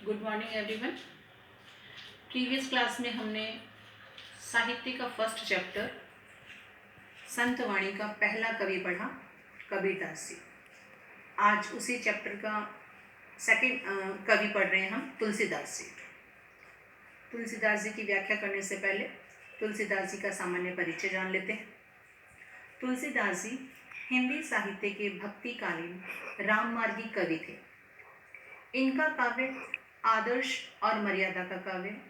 Good morning everyone. Previous class में हमने साहित्य का फर्स्ट चैप्टर संत वाणी का पहला कवि पढ़ा, कबीरदास जी। आज उसी चैप्टर का सेकंड कवि पढ़ रहे हैं हम, तुलसीदास जी। तुलसीदास जी की व्याख्या करने से पहले तुलसीदास जी का सामान्य परिचय जान लेते हैं। तुलसीदास जी हिंदी साहित्य के भक्तिकालीन राममार्गी कवि थे। इनका काव्य आदर्श और मर्यादा का काव्य है।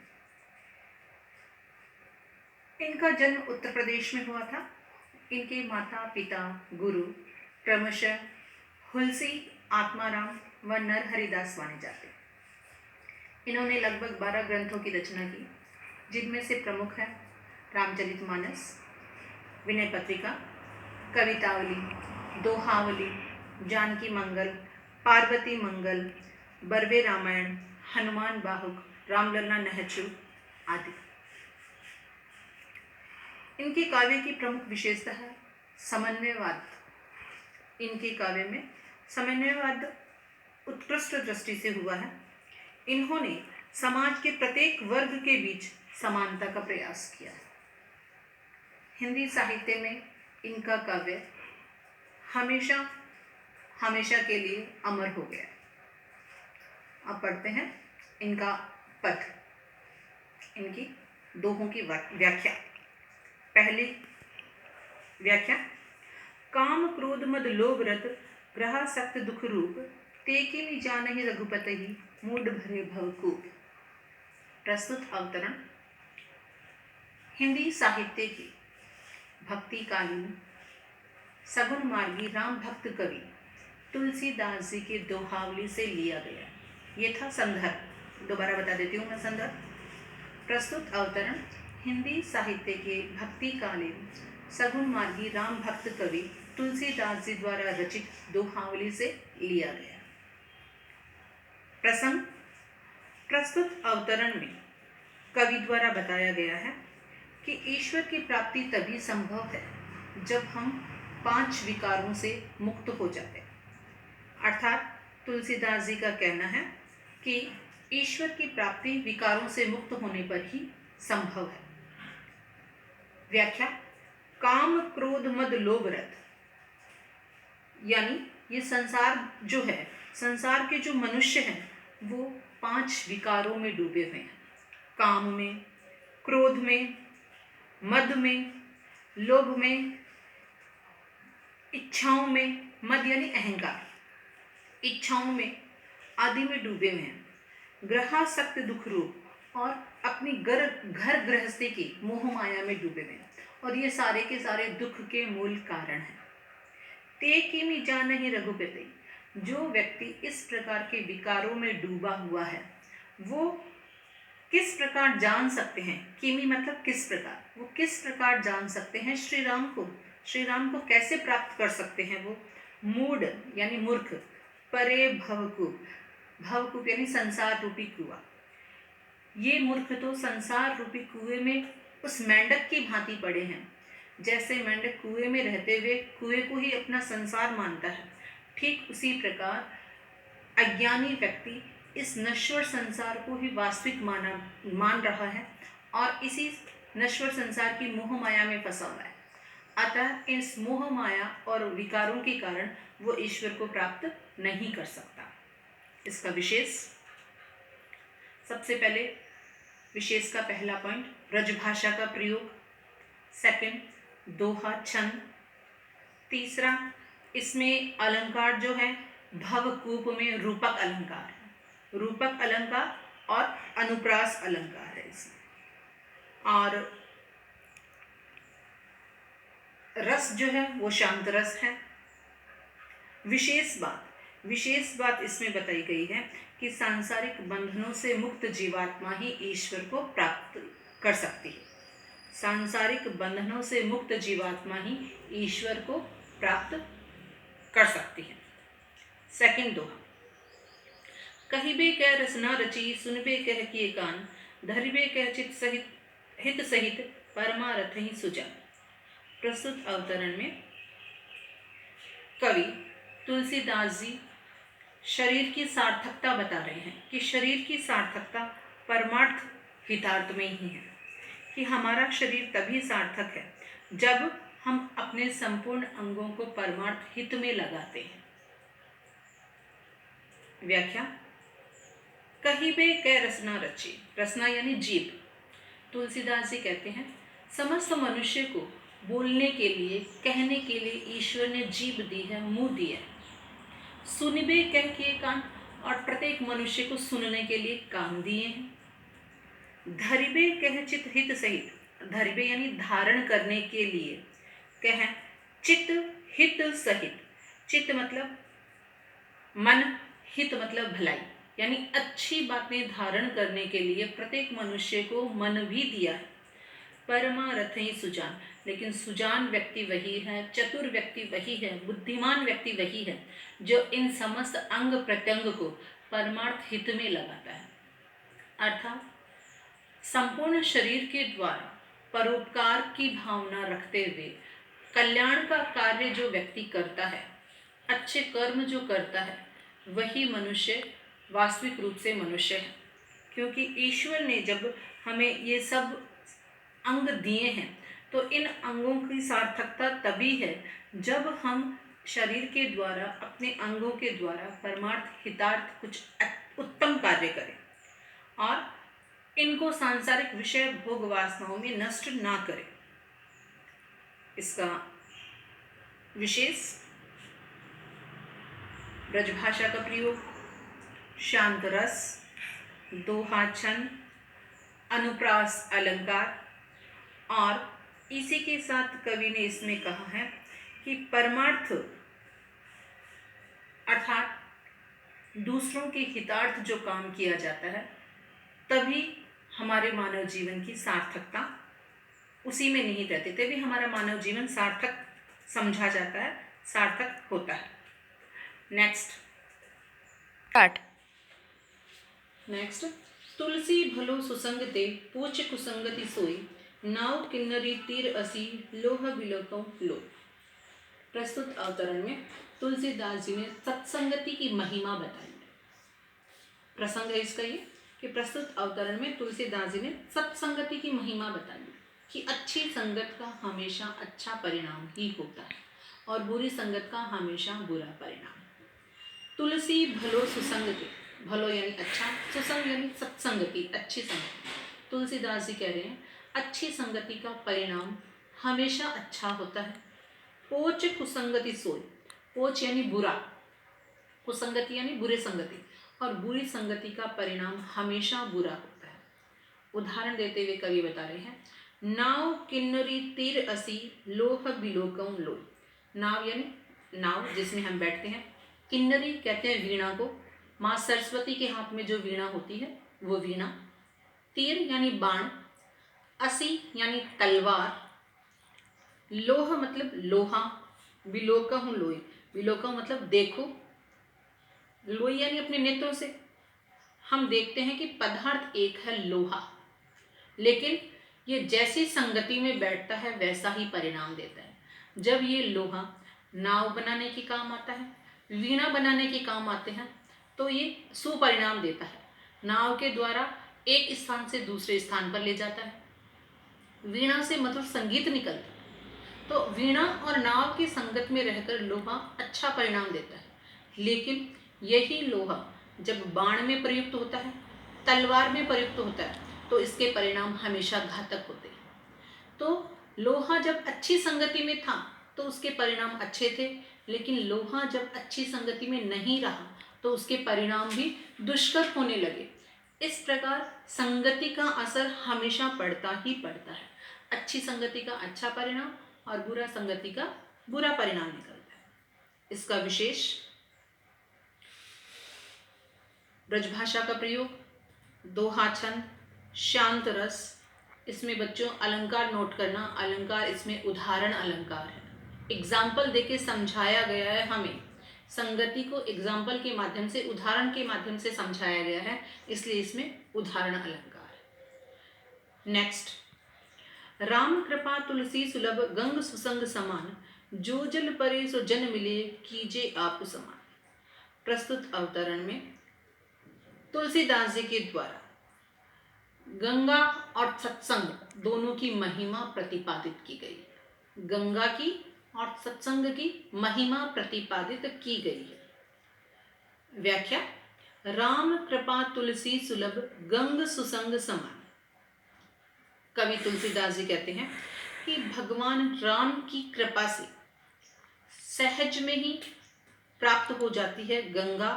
इनका जन्म उत्तर प्रदेश में हुआ था। इनके माता पिता गुरु क्रमशः हुलसी, आत्माराम व नरहरिदास माने जाते हैं। इन्होंने लगभग 12 ग्रंथों की रचना की, जिनमें से प्रमुख है रामचरितमानस, विनय पत्रिका, कवितावली, दोहावली, जानकी मंगल, पार्वती मंगल, बरवे रामायण, हनुमान बाहुक, रामलला नहचु आदि। इनके काव्य की प्रमुख विशेषता है समन्वयवाद। इनके काव्य में समन्वयवाद उत्कृष्ट दृष्टि से हुआ है। इन्होंने समाज के प्रत्येक वर्ग के बीच समानता का प्रयास किया है। हिंदी साहित्य में इनका काव्य हमेशा हमेशा के लिए अमर हो गया है। अब पढ़ते हैं इनका पद, इनकी दोहों की व्याख्या। पहली व्याख्या, काम क्रोध मद लोभ रत ग्रहा सक्त दुख रूप, तेकिनी जानहि रघुपति मूड भरे भवकूप। प्रस्तुत अवतरण। हिंदी साहित्य के भक्तिकालीन सगुण मार्गी राम भक्त कवि तुलसीदास जी के दोहावली से लिया गया। ये था संदर्भ। दोबारा बता देती हूँ मैं संदर्भ। प्रस्तुत अवतरण हिंदी साहित्य के भक्तिकालीन सगुण मार्गी राम भक्त कवि तुलसीदास जी द्वारा रचित दोहावली से लिया गया। प्रसंग। प्रस्तुत अवतरण में कवि द्वारा बताया गया है कि ईश्वर की प्राप्ति तभी संभव है जब हम 5 विकारों से मुक्त हो जाते हैं। अर्थात तुलसीदास जी का कहना है कि ईश्वर की प्राप्ति विकारों से मुक्त होने पर ही संभव है। व्याख्या, काम क्रोध मद लोभ रत, यानी ये संसार जो है, संसार के जो मनुष्य हैं वो 5 विकारों में डूबे हुए हैं। काम में, क्रोध में, मद में, लोभ में, इच्छाओं में, मद यानी अहंकार, इच्छाओं में आदि में डूबे हुए हैं। ग्रहासक्त दुख रूप, और अपनी घर गृहस्थी की मोह माया में डूबे हुए हैं, और ये सारे के सारे दुख के मूल कारण हैं। ते किमी जानहि रघुपति, जो व्यक्ति इस प्रकार के विकारों में डूबा हुआ है वो किस प्रकार जान सकते हैं। किमी मतलब किस प्रकार, वो किस प्रकार जान सकते हैं श्री राम को। श्री राम को कैसे प्राप्त कर सकते हैं वो। मूढ़ यानी मूर्ख, परे भवकूप, भवकूप यानी संसार रूपी कुआं। ये मूर्ख तो संसार रूपी कुएं में उस मेंढक की भांति पड़े हैं। जैसे मेंढक कुएं में रहते हुए कुएं को ही अपना संसार मानता है, ठीक उसी प्रकार अज्ञानी व्यक्ति इस नश्वर संसार को ही वास्तविक मान रहा है और इसी नश्वर संसार की मोह माया में फंसा हुआ है। अतः इस मोह माया और विकारों के कारण वो ईश्वर को प्राप्त नहीं कर सकता। इसका विशेष, सबसे पहले विशेष का पहला पॉइंट ब्रजभाषा का प्रयोग। सेकंड, दोहा छंद। तीसरा, इसमें अलंकार जो है भवकूप में रूपक अलंकार है, रूपक अलंकार और अनुप्रास अलंकार है इसमें। और रस जो है वो शांत रस है। विशेष बात इसमें बताई गई है कि सांसारिक बंधनों से मुक्त जीवात्मा ही ईश्वर को प्राप्त कर सकती है। सांसारिक बंधनों से मुक्त जीवात्मा ही ईश्वर को प्राप्त कर सकती है। सेकंड दोहा, कहिबे कह रसना रची, सुनबे कह किए कान, धरिबे कह चित सहित हित सहित, परमारथ ही सुजा। प्रस्तुत अवतरण में कवि तुलसीदास जी शरीर की सार्थकता बता रहे हैं कि शरीर की सार्थकता परमार्थ हितार्थ में ही है, कि हमारा शरीर तभी सार्थक है जब हम अपने संपूर्ण अंगों को परमार्थ हित में लगाते हैं। व्याख्या। कहीं बे कै रसना रची, रसना यानी जीभ। तुलसीदास जी कहते हैं समस्त मनुष्य को बोलने के लिए, कहने के लिए ईश्वर ने जीभ दी है, मुंह दिया है। सुनिबे कह के कान, और प्रत्येक मनुष्य को सुनने के लिए कान दिए हैं। धरिबे कह चित हित सहित, धरिबे यानी धारण करने के लिए, कह चित हित सहित। चित मतलब मन, हित मतलब भलाई, यानी अच्छी बातें धारण करने के लिए प्रत्येक मनुष्य को मन भी दिया है। परमारथ ही सुजान, लेकिन सुजान व्यक्ति वही है, चतुर व्यक्ति वही है, बुद्धिमान व्यक्ति वही है जो इन समस्त अंग प्रत्यंग को परमार्थ हित में लगाता है। अर्थात संपूर्ण शरीर के द्वारा परोपकार की भावना रखते हुए कल्याण का कार्य जो व्यक्ति करता है, अच्छे कर्म जो करता है, वही मनुष्य वास्तविक रूप से मनुष्य है। क्योंकि ईश्वर ने जब हमें ये सब अंग दिए हैं तो इन अंगों की सार्थकता तभी है जब हम शरीर के द्वारा, अपने अंगों के द्वारा परमार्थ हितार्थ कुछ उत्तम कार्य करें और इनको सांसारिक विषय भोग वासनाओं में नष्ट ना करें। इसका विशेष ब्रजभाषा का प्रयोग, शांत रस, दोहा छंद, अनुप्रास अलंकार, और इसी के साथ कवि ने इसमें कहा है कि परमार्थ अर्थात दूसरों के हितार्थ जो काम किया जाता है तभी हमारे मानव जीवन की सार्थकता उसी में निहित रहती, तभी हमारा मानव जीवन सार्थक समझा जाता है, सार्थक होता है। नेक्स्ट नेक्स्ट तुलसी भलो सुसंग ते, पूछ कुसंगति सोई, नाव किन्नरी तीर असी, लोह बिलोकौ लो। प्रस्तुत अवतरण में तुलसीदास जी ने सत्संगति की महिमा बताई। प्रसंग है इसका ये कि प्रस्तुत अवतरण में तुलसीदास जी ने सत्संगति की महिमा बताई कि अच्छी संगत का हमेशा अच्छा परिणाम ही होता है और बुरी संगत का हमेशा बुरा परिणाम। तुलसी भलो सुसंगति, भलो यानी अच्छा, सुसंग यानी सत्संगति, अच्छी संगति। तुलसीदास जी कह रहे हैं अच्छी संगति का परिणाम हमेशा अच्छा होता है। पोच कुसंगति सोई, पोच यानी बुरा, कुसंगति यानी बुरे संगति, और बुरी संगति का परिणाम हमेशा बुरा होता है। उदाहरण देते हुए कवि बता रहे हैं नाव किन्नरी तीर असी, लोह बिलोकौ लोई। नाव यानी नाव जिसमें हम बैठते हैं, किन्नरी कहते हैं वीणा को, माँ सरस्वती के हाथ में जो वीणा होती है वो वीणा, तीर यानी बाण, असी यानी तलवार, लोह मतलब लोहा, बिलोकहु लोई, बिलोकहु मतलब देखो, लोई यानी अपने नेत्रों से हम देखते हैं कि पदार्थ एक है लोहा, लेकिन ये जैसी संगति में बैठता है वैसा ही परिणाम देता है। जब ये लोहा नाव बनाने के काम आता है, वीणा बनाने के काम आते हैं, तो ये सुपरिणाम देता है। नाव के द्वारा एक स्थान से दूसरे स्थान पर ले जाता है, वीणा से मधुर संगीत निकलता है। तो वीणा और नाव की संगत में रहकर लोहा अच्छा परिणाम देता है, लेकिन यही लोहा जब बाण में प्रयुक्त होता है, तलवार में प्रयुक्त होता है, तो इसके परिणाम हमेशा घातक होते हैं। तो लोहा जब अच्छी संगति में था तो उसके परिणाम अच्छे थे, लेकिन लोहा जब अच्छी संगति में नहीं रहा तो उसके परिणाम भी दुष्कर होने लगे। इस प्रकार संगति का असर हमेशा पड़ता ही पड़ता है। अच्छी संगति का अच्छा परिणाम और बुरा संगति का बुरा परिणाम निकलता है। इसका विशेष ब्रजभाषा का प्रयोग, दोहा छंद, शांत रस। इसमें बच्चों अलंकार नोट करना, अलंकार इसमें उदाहरण अलंकार है, एग्जाम्पल देके समझाया गया है हमें। संगति को एग्जाम्पल के माध्यम से, उदाहरण के माध्यम से समझाया गया है, इसलिए इसमें उदाहरण अलंकार है। नेक्स्ट, राम कृपा तुलसी सुलभ, गंग सुसंग समान, जो जल परे सो जन मिले, कीजे आप समान। प्रस्तुत अवतरण में तुलसीदास जी के द्वारा गंगा और सत्संग दोनों की महिमा प्रतिपादित की गई। गंगा की और सत्संग की महिमा प्रतिपादित की गई है। व्याख्या: राम कृपा तुलसी सुलभ गंग सुसंग समान। कवि तुलसीदास जी कहते हैं कि भगवान राम की कृपा से सहज में ही प्राप्त हो जाती है गंगा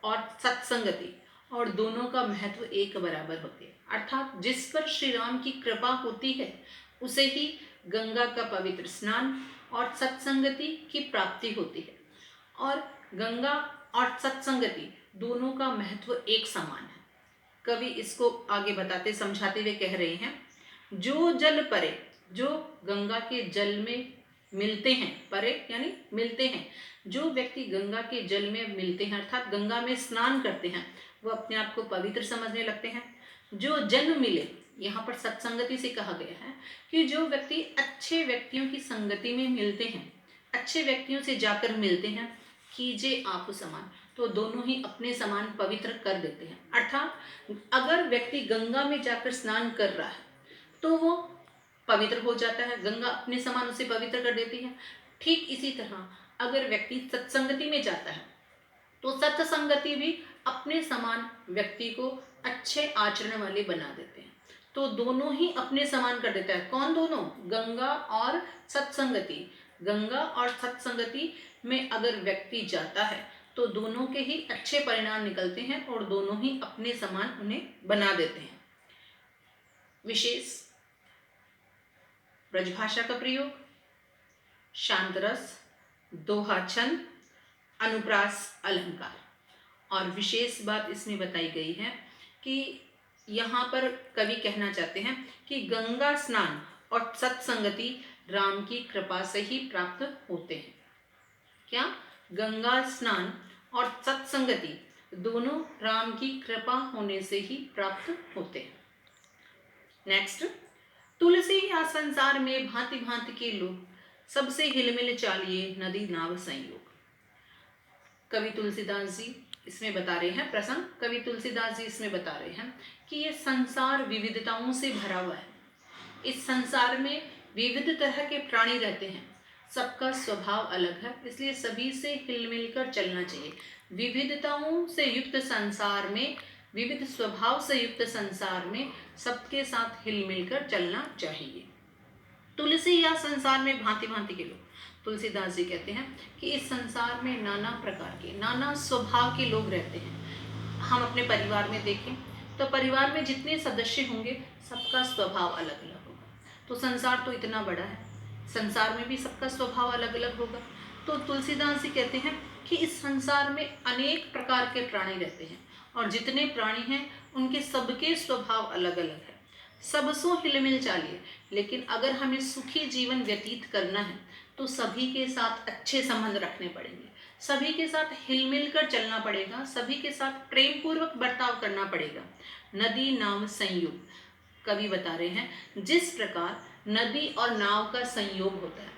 और सत्संगति, और दोनों का महत्व एक बराबर होते हैं। अर्थात जिस पर श्री राम की कृपा होती है उसे ही गंगा का पवित्र स्नान और सत्संगति की प्राप्ति होती है, और गंगा और सत्संगति दोनों का महत्व एक समान है। कवि इसको आगे बताते समझाते हुए कह रहे हैं, जो जल परे, जो गंगा के जल में मिलते हैं, परे यानी मिलते हैं, जो व्यक्ति गंगा के जल में मिलते हैं अर्थात गंगा में स्नान करते हैं, वो अपने आप को पवित्र समझने लगते हैं। जो जन मिले, यहाँ पर सत्संगति से कहा गया है कि जो व्यक्ति अच्छे व्यक्तियों की संगति में मिलते हैं, अच्छे व्यक्तियों से जाकर मिलते हैं, कीजिए आप समान, तो दोनों ही अपने समान पवित्र कर देते हैं। अर्थात अगर व्यक्ति गंगा में जाकर स्नान कर रहा है तो वो पवित्र हो जाता है, गंगा अपने समान उसे पवित्र कर देती है। ठीक इसी तरह अगर व्यक्ति सत्संगति में जाता है तो सत्संगति भी अपने समान व्यक्ति को अच्छे आचरण वाले बना देते हैं। तो दोनों ही अपने समान कर देता है। कौन दोनों? गंगा और सत्संगति। गंगा और सत्संगति में अगर व्यक्ति जाता है तो दोनों के ही अच्छे परिणाम निकलते हैं और दोनों ही अपने समान उन्हें बना देते हैं। विशेष ब्रजभाषा का प्रयोग, शांत रस, दोहा छंद, अनुप्रास अलंकार। और विशेष बात इसमें बताई गई है कि यहाँ पर कवि कहना चाहते हैं कि गंगा स्नान और सत्संगति राम की कृपा से ही प्राप्त होते हैं। क्या? गंगा स्नान और सत्संगति दोनों राम की कृपा होने से ही प्राप्त होते हैं। नेक्स्ट, तुलसी या संसार में भांति भांति के लोग, सबसे हिलमिल चालिए नदी नाव संयोग। कवि तुलसीदास जी इसमें बता रहे हैं प्रसंग, कवि तुलसीदास जी इसमें बता रहे हैं कि ये संसार विविधताओं से भरा हुआ है। इस संसार में विविध तरह के प्राणी रहते हैं, सबका स्वभाव अलग है, इसलिए सभी से हिलमिल कर चलना चाहिए। विविधताओं से युक्त संसार में, विविध स्वभाव से युक्त संसार में सबके साथ हिलमिल कर चलना चाहिए। तुलसी या संसार में भांति भांति के लोग, तुलसीदास जी कहते हैं कि इस संसार में नाना प्रकार के, नाना स्वभाव के लोग रहते हैं। हम अपने परिवार में देखें तो परिवार में जितने सदस्य होंगे सबका स्वभाव अलग अलग होगा। तो संसार तो इतना बड़ा है, संसार में भी सबका स्वभाव अलग अलग होगा। तो तुलसीदास जी कहते हैं कि इस संसार में अनेक प्रकार के प्राणी रहते हैं, और जितने प्राणी हैं उनके सबके स्वभाव अलग अलग है। सबसो हिलमिल चालिए, लेकिन अगर हमें सुखी जीवन व्यतीत करना है तो सभी के साथ अच्छे संबंध रखने पड़ेंगे, सभी के साथ हिलमिल कर चलना पड़ेगा, सभी के साथ प्रेम पूर्वक बर्ताव करना पड़ेगा। नदी नाव संयोग, कवि बता रहे हैं जिस प्रकार नदी और नाव का संयोग होता है,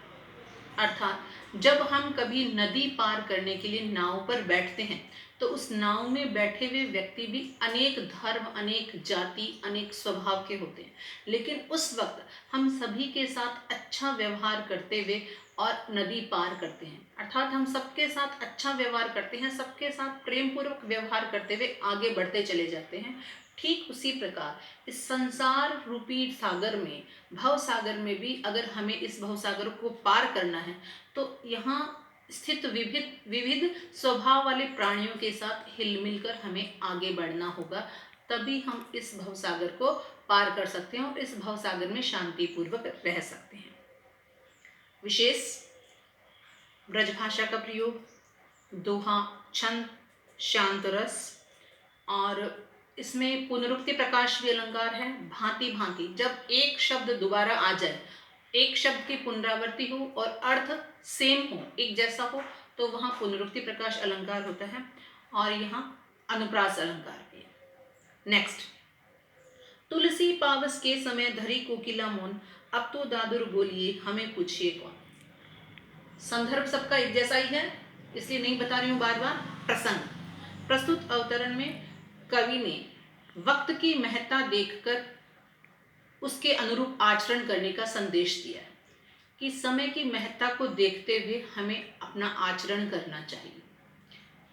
अर्थात जब हम कभी नदी पार करने के लिए नाव पर बैठते हैं तो उस नाव में बैठे हुए व्यक्ति भी अनेक धर्म, अनेक जाति, अनेक स्वभाव के होते हैं, लेकिन उस वक्त हम सभी के साथ अच्छा व्यवहार करते हुए और नदी पार करते हैं। अर्थात हम सबके साथ अच्छा व्यवहार करते हैं, सबके साथ प्रेम पूर्वक व्यवहार करते हुए आगे बढ़ते चले जाते हैं। ठीक उसी प्रकार इस संसार रूपी सागर में, भव सागर में भी अगर हमें इस भव सागर को पार करना है तो यहाँ स्थित विविध स्वभाव वाले प्राणियों के साथ हिलमिल कर हमें आगे बढ़ना होगा, तभी हम इस भवसागर को पार कर सकते हैं और इस भवसागर में शांतिपूर्वक रह सकते हैं। विशेष ब्रजभाषा का प्रयोग, दोहा छंद, शांत रस, और इसमें पुनरुक्ति प्रकाश भी अलंकार है। भांति भांति, जब एक शब्द दोबारा आ जाए, एक शब्द की पुनरावृत्ति हो और अर्थ सेम हो, एक जैसा हो, तो वहाँ पुनरुक्ति प्रकाश अलंकार होता है, और यहाँ अनुप्रास अलंकार भी। नेक्स्ट, तुलसी पावस के समय धरी कोकिला मौन, अब तो दादुर बोलिए हमें पूछिए कौन। संदर्भ सबका एक जैसा ही है, इसलिए नहीं बता रही हूँ बार बार। प्रसंग, प्रस्तुत अवतरण में कवि ने वक्त की महत्ता देखकर उसके अनुरूप आचरण करने का संदेश दिया है कि समय की महत्ता को देखते हुए हमें अपना आचरण करना चाहिए।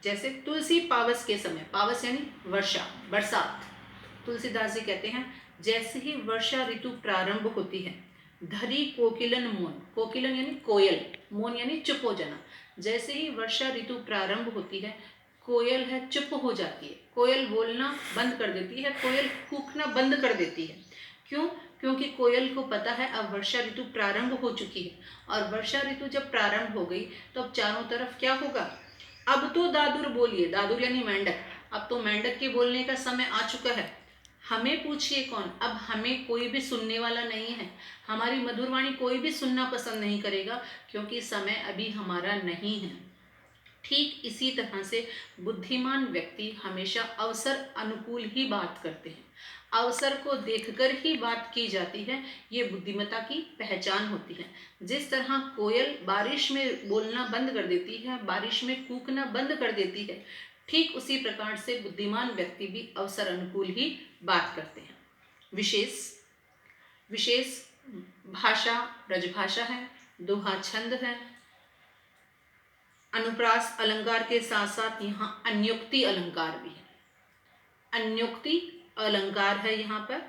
जैसे तुलसी पावस के समय, पावस यानी वर्षा, बरसात, तुलसीदास जी कहते हैं जैसे ही वर्षा ऋतु प्रारंभ होती है, धरी कोकिलन मौन, कोकिलन यानी कोयल, मौन यानी चुप हो जाना। जैसे ही वर्षा ऋतु प्रारंभ होती है, कोयल है चुप हो जाती है, कोयल बोलना बंद कर देती है, कोयल कूकना बंद कर देती है। क्यों? क्योंकि कोयल को पता है अब वर्षा ऋतु प्रारंभ हो चुकी है, और वर्षा ऋतु जब प्रारंभ हो गई तो अब चारों तरफ क्या होगा? अब तो दादुर बोलिए, दादुर यानी मेंढक, अब तो मेंढक के बोलने का समय आ चुका है। हमें पूछिए कौन? अब हमें कोई भी सुनने वाला नहीं है, हमारी मधुरवाणी कोई भी सुनना पसंद नहीं करेगा, क्योंकि समय अभी हमारा नहीं है। ठीक इसी तरह से बुद्धिमान व्यक्ति हमेशा अवसर अनुकूल ही बात करते हैं, अवसर को देखकर ही बात की जाती है, ये बुद्धिमत्ता की पहचान होती है। जिस तरह कोयल बारिश में बोलना बंद कर देती है, बारिश में कूकना बंद कर देती है, ठीक उसी प्रकार से बुद्धिमान व्यक्ति भी अवसर अनुकूल ही बात करते हैं। विशेष भाषा ब्रजभाषा है, दोहा छंद है, अनुप्रास अलंकार के साथ साथ यहाँ अन्योक्ति अलंकार भी है। अन्योक्ति अलंकार है यहाँ पर,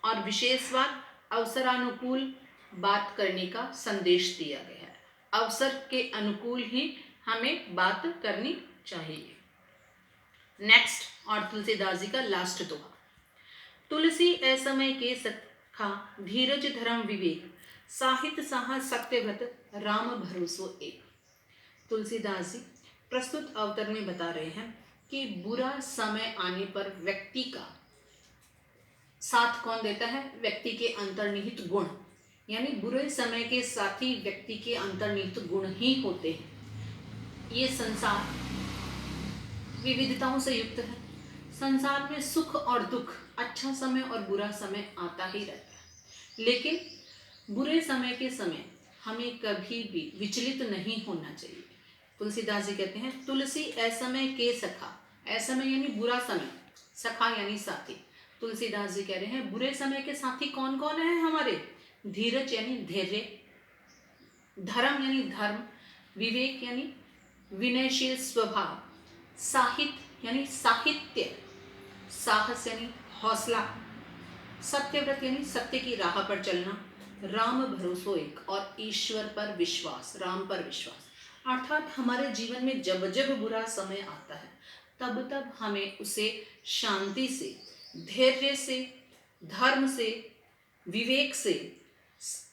और विशेष बात अवसरानुकूल बात करने का संदेश दिया गया है। अवसर के अनुकूल ही हमें बात करनी चाहिए। नेक्स्ट, और तुलसीदास जी का लास्ट दोहा। तुलसी असमय के सखा, धीरज धर्म विवेक, साहित्य साहस सत्यव्रत, राम भरोसो एक। तुलसीदास जी प्रस्तुत अवतरण में बता रहे हैं कि बुरा समय आने पर व्यक्ति का साथ कौन देता है? व्यक्ति के अंतर्निहित गुण, यानी बुरे समय के साथी व्यक्ति के अंतर्निहित गुण ही होते हैं। ये संसार विविधताओं से युक्त है, संसार में सुख और दुख, अच्छा समय और बुरा समय आता ही रहता है, लेकिन बुरे समय के समय हमें कभी भी विचलित नहीं होना चाहिए। तुलसीदास जी कहते हैं तुलसी असमय के सखा, असमय यानी बुरा समय, सखा यानी साथी। तुलसीदास जी कह रहे हैं बुरे समय के साथी कौन कौन है हमारे? धीरज यानी धैर्य, धर्म यानी धर्म, विवेक यानी विनयशील स्वभाव, साहित्य यानी साहित्य, साहस यानी हौसला, सत्यव्रत यानी सत्य की राह पर चलना, राम भरोसो एक, और ईश्वर पर विश्वास, राम पर विश्वास। अर्थात हमारे जीवन में जब जब बुरा समय आता है तब तब हमें उसे शांति से, धैर्य से, धर्म से, विवेक से,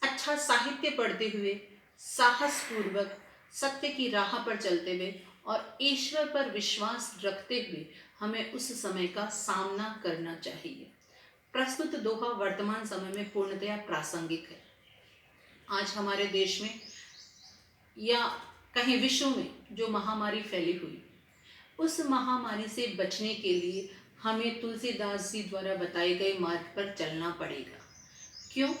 अच्छा साहित्य पढ़ते हुए, साहस पूर्वक सत्य की राह पर चलते हुए और ईश्वर पर विश्वास रखते हुए हमें उस समय का सामना करना चाहिए। प्रस्तुत दोहा वर्तमान समय में पूर्णतया प्रासंगिक है। आज हमारे देश में या कहीं विश्व में जो महामारी फैली हुई, उस महामारी से बचने के लिए हमें तुलसीदास जी द्वारा बताए गए मार्ग पर चलना पड़ेगा। क्यों?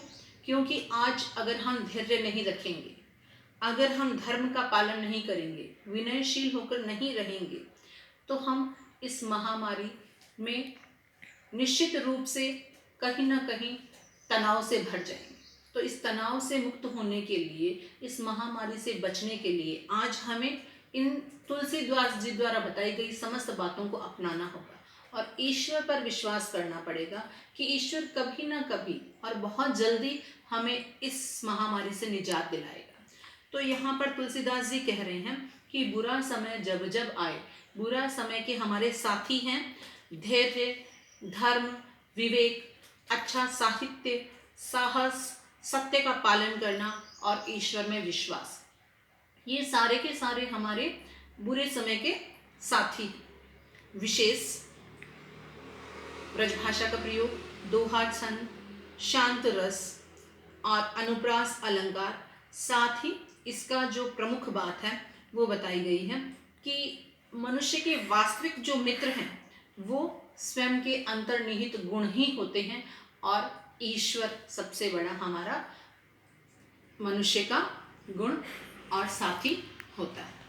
क्योंकि आज अगर हम धैर्य नहीं रखेंगे, अगर हम धर्म का पालन नहीं करेंगे, विनयशील होकर नहीं रहेंगे, तो हम इस महामारी में निश्चित रूप से कहीं ना कहीं तनाव से भर जाएंगे। तो इस तनाव से मुक्त होने के लिए, इस महामारी से बचने के लिए आज हमें इन तुलसीदास जी द्वारा बताई गई समस्त बातों को अपनाना होगा और ईश्वर पर विश्वास करना पड़ेगा कि ईश्वर कभी ना कभी और बहुत जल्दी हमें इस महामारी से निजात दिलाएगा। तो यहाँ पर तुलसीदास जी कह रहे हैं कि बुरा समय जब जब आए, बुरा समय के हमारे साथी हैं धैर्य, धर्म, विवेक, अच्छा साहित्य, साहस, सत्य का पालन करना और ईश्वर में विश्वास। ये सारे के सारे हमारे बुरे समय के साथी। विशेष ब्रजभाषा का प्रयोग, दोहा छंद, शांत रस और अनुप्रास अलंकार, साथ ही इसका जो प्रमुख बात है वो बताई गई है कि मनुष्य के वास्तविक जो मित्र हैं वो स्वयं के अंतर्निहित गुण ही होते हैं और ईश्वर सबसे बड़ा हमारा मनुष्य का गुण और साथी होता है।